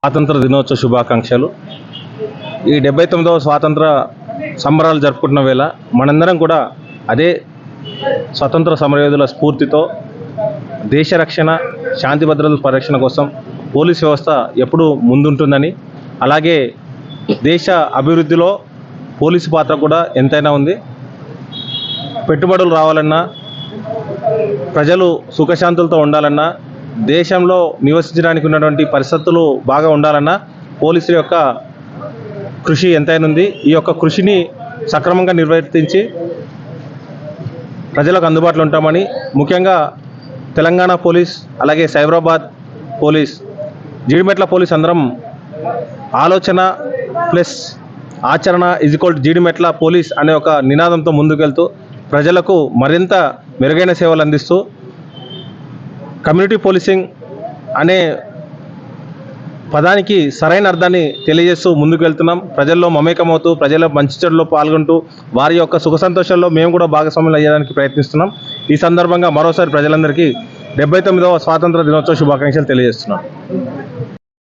స్వాతంత్ర దినోత్సవ శుభాకాంక్షలు. ఈ 79వ స్వాతంత్ర సంబరాలు జరుపుకుంటున్న వేళ మనందరం కూడా అదే స్వతంత్ర సమరయోధుల స్ఫూర్తితో దేశ రక్షణ, శాంతి భద్రతల పరిరక్షణ కోసం పోలీస్ వ్యవస్థ ఎప్పుడూ ముందుంటుందని, అలాగే దేశ అభివృద్ధిలో పోలీసు పాత్ర కూడా ఎంతైనా ఉంది. పెట్టుబడులు రావాలన్నా, ప్రజలు సుఖశాంతులతో ఉండాలన్నా, దేశంలో నివసించడానికి ఉన్నటువంటి పరిస్థితులు బాగా ఉండాలన్నా పోలీసుల యొక్క కృషి ఎంతైనా ఉంది. ఈ యొక్క కృషిని సక్రమంగా నిర్వర్తించి ప్రజలకు అందుబాటులో ఉంటామని, ముఖ్యంగా తెలంగాణ పోలీస్, అలాగే సైబరాబాద్ పోలీస్, జీడిమెట్ల పోలీస్ అందరం ఆలోచన ప్లస్ ఆచరణ జీడిమెట్ల పోలీస్ అనే ఒక నినాదంతో ముందుకెళ్తూ ప్రజలకు మరింత మెరుగైన సేవలు అందిస్తూ కమ్యూనిటీ పోలీసింగ్ అనే పదానికి సరైన అర్థాన్ని తెలియజేస్తూ ముందుకు వెళ్తున్నాం. ప్రజల్లో మమేకమవుతూ, ప్రజల మంచి చెడులో పాల్గొంటూ, వారి యొక్క సుఖ సంతోషాల్లో మేము కూడా భాగస్వాములు అయ్యడానికి ప్రయత్నిస్తున్నాం. ఈ సందర్భంగా మరోసారి ప్రజలందరికీ 79వ స్వాతంత్ర దినోత్సవ శుభాకాంక్షలు తెలియజేస్తున్నాం.